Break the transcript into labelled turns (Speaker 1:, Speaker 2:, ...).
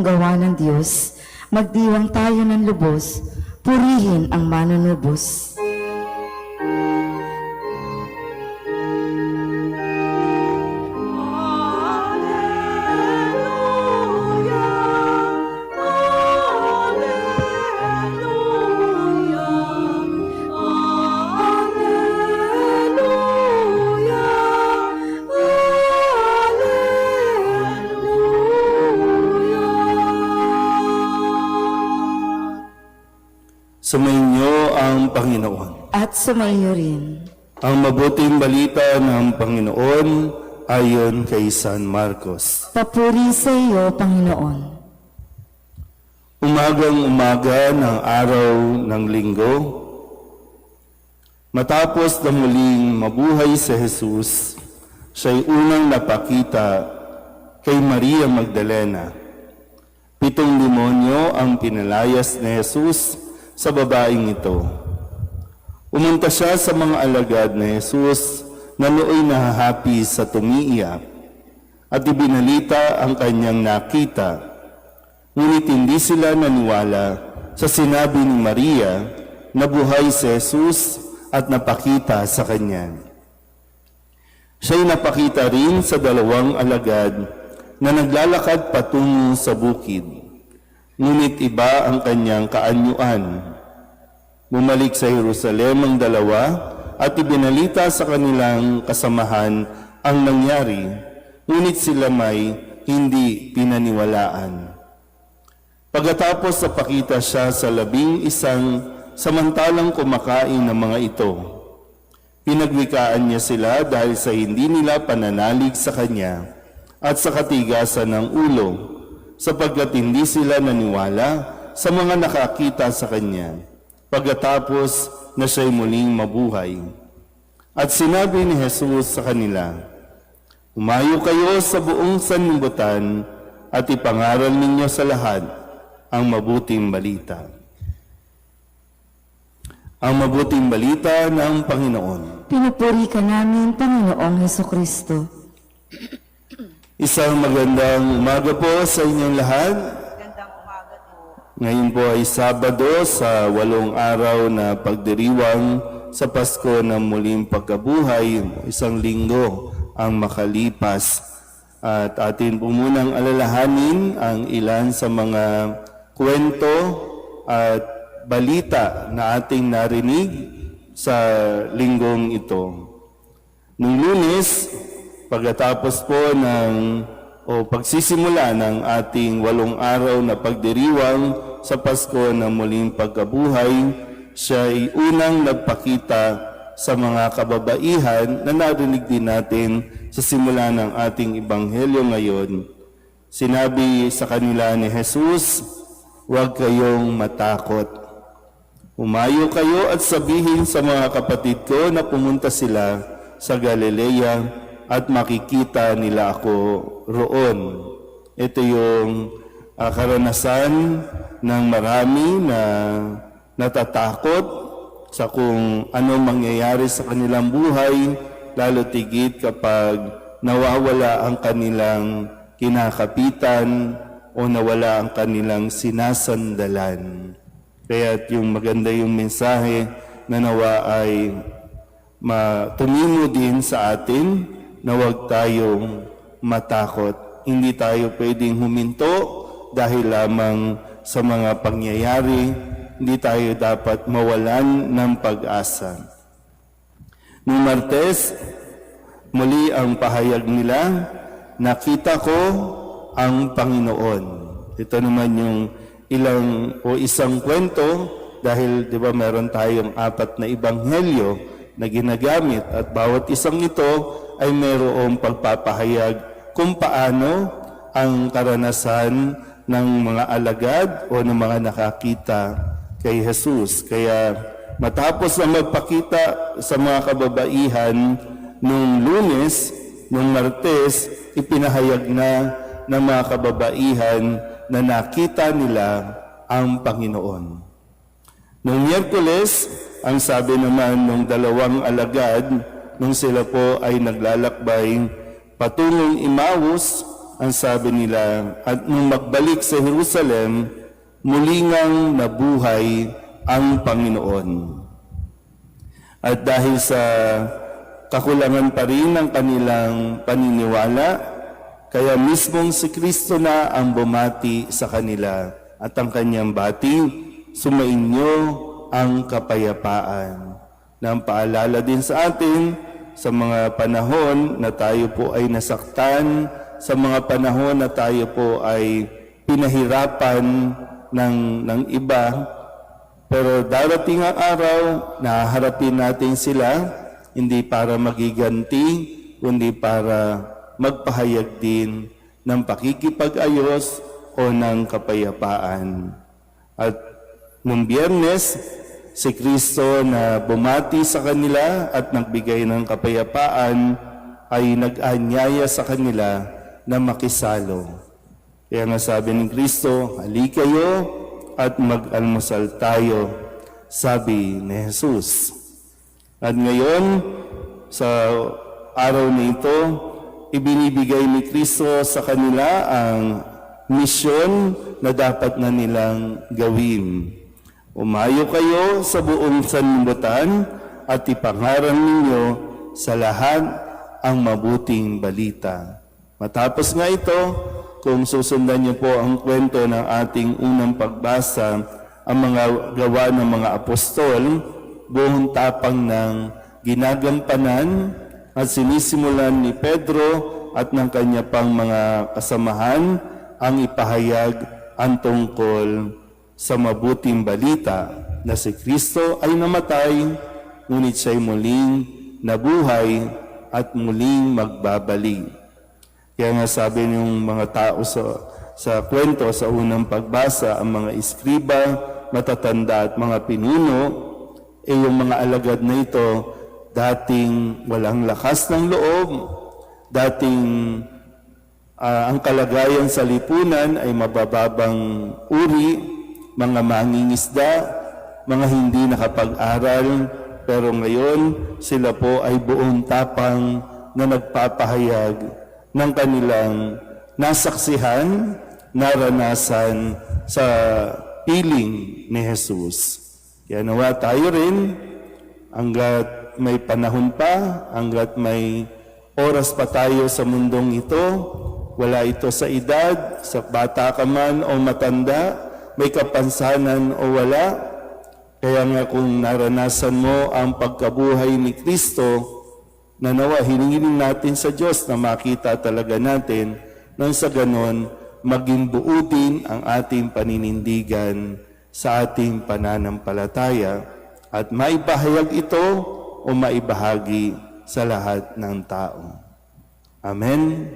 Speaker 1: bagong gawa ng Diyos, magdiwang tayo ng lubos, purihin ang manunubos.
Speaker 2: Sumainyo ang Panginoon.
Speaker 1: At sumaiyo rin.
Speaker 2: Ang mabuting balita ng Panginoon ayon kay San Marcos.
Speaker 1: Papuri sa iyo, Panginoon.
Speaker 2: Umagang-umaga ng araw ng linggo, matapos na muling mabuhay si Jesus, siya'y unang napakita kay Maria Magdalena. 7 demonyo ang pinalayas ni Jesus sa babaeng ito. Umunta siya sa mga alagad ni Jesus na nooy nahahapi sa tumiiyak at ibinalita ang kanyang nakita. Ngunit hindi sila naniwala sa sinabi ni Maria na buhay si Jesus at napakita sa kanya. Siya'y napakita rin sa 2 alagad na naglalakad patungo sa bukid. Ngunit iba ang kanyang kaanyuan. Bumalik sa Jerusalem ang 2 at ibinalita sa kanilang kasamahan ang nangyari, ngunit sila may hindi pinaniwalaan. Pagkatapos napakita siya sa 11 samantalang kumakain ng mga ito. Pinagwikaan niya sila dahil sa hindi nila pananalig sa kanya at sa katigasan ng ulo, sapagkat hindi sila naniwala sa mga nakakita sa kanya pagkatapos na siya'y muling mabuhay. At sinabi ni Jesus sa kanila, "Umayo kayo sa buong sanlibutan at ipangaral ninyo sa lahat ang mabuting balita." Ang mabuting balita ng Panginoon.
Speaker 1: Pinupuri ka namin, Panginoong Hesukristo.
Speaker 2: Isang magandang umaga po sa inyong lahat. Ngayon po ay Sabado sa 8 araw na pagdiriwang sa Pasko ng muling pagkabuhay. 1 linggo ang makalipas. At atin po munang alalahanin ang ilan sa mga kwento at balita na ating narinig sa linggong ito. Nung Lunes, pagkatapos po pagsisimula ng ating 8 araw na pagdiriwang sa Pasko ng muling pagkabuhay, siya ay unang nagpakita sa mga kababaihan na narinig din natin sa simula ng ating ebanghelyo ngayon. Sinabi sa kanila ni Jesus, "Huwag kayong matakot. Umayo kayo at sabihin sa mga kapatid ko na pumunta sila sa Galilea at makikita nila ako roon." Ito yung karanasan ng marami na natatakot sa kung ano mangyayari sa kanilang buhay, lalo tigit kapag nawawala ang kanilang kinakapitan o nawala ang kanilang sinasandalan. Kaya yung maganda yung mensahe na nawa ay tumimo din sa atin na huwag tayong matakot. Hindi tayo pwedeng huminto dahil lamang sa mga pangyayari. Hindi tayo dapat mawalan ng pag-asa. Noong Martes, muli ang pahayag nila, "Nakita ko ang Panginoon." Ito naman yung isang kwento dahil 'di ba meron tayong 4 na ebanghelyo na ginagamit at bawat isang ito ay mayroong pagpapahayag kung paano ang karanasan ng mga alagad o ng mga nakakita kay Jesus. Kaya matapos na magpakita sa mga kababaihan nung Lunes, nung Martes, ipinahayag na ng mga kababaihan na nakita nila ang Panginoon. Nung Miyerkules, ang sabi naman ng 2 alagad, nung sila po ay naglalakbay patungong Emmaus, ang sabi nila, at nung magbalik sa Jerusalem, muli ngang nabuhay ang Panginoon. At dahil sa kakulangan pa rin ng kanilang paniniwala, kaya mismong si Kristo na ang bumati sa kanila at ang kanyang bati, sumainyo ang kapayapaan. Nang paalala din sa atin sa mga panahon na tayo po ay nasaktan, sa mga panahon na tayo po ay pinahirapan ng iba, pero darating ang araw na haharapin natin sila, hindi para magiganti, kundi para magpahayag din ng pakikipag-ayos o ng kapayapaan. At nung Biyernes, si Kristo na bumati sa kanila at nagbigay ng kapayapaan ay nag-anyaya sa kanila na makisalo. Kaya nga sabi ni Kristo, halika kayo at mag-almusal tayo, sabi ni Jesus. At ngayon, sa araw na ito, ibinibigay ni Kristo sa kanila ang misyon na dapat na nilang gawin. Umayo kayo sa buong sanlibutan at ipangaral ninyo sa lahat ang mabuting balita. Matapos nga ito, kung susundan niyo po ang kwento ng ating unang pagbasa, ang mga gawa ng mga apostol, buong tapang ng ginagampanan at sinisimulan ni Pedro at ng kanya pang mga kasamahan ang ipahayag ang tungkol sa mabuting balita na si Kristo ay namatay, ngunit siya'y muling nabuhay at muling magbabalik. Kaya nga sabi ng mga tao sa kwento, sa unang pagbasa, ang mga iskriba, matatanda at mga pinuno, yung mga alagad na ito, dating walang lakas ng loob, dating ang kalagayan sa lipunan ay mabababang uri, mga mangingisda, mga hindi nakapag-aral, pero ngayon sila po ay buong tapang na nagpapahayag ng kanilang nasaksihan, naranasan sa piling ni Jesus. Kaya nawa tayo rin, hanggat may panahon pa, hanggat may oras pa tayo sa mundong ito, wala ito sa edad, sa bata ka man o matanda, may kapansanan o wala. Kaya nga kung naranasan mo ang pagkabuhay ni Kristo, na nawa hiningin natin sa Diyos na makita talaga natin nang sa ganon maging buo din ang ating paninindigan sa ating pananampalataya at maibahayag ito o maibahagi sa lahat ng tao. Amen.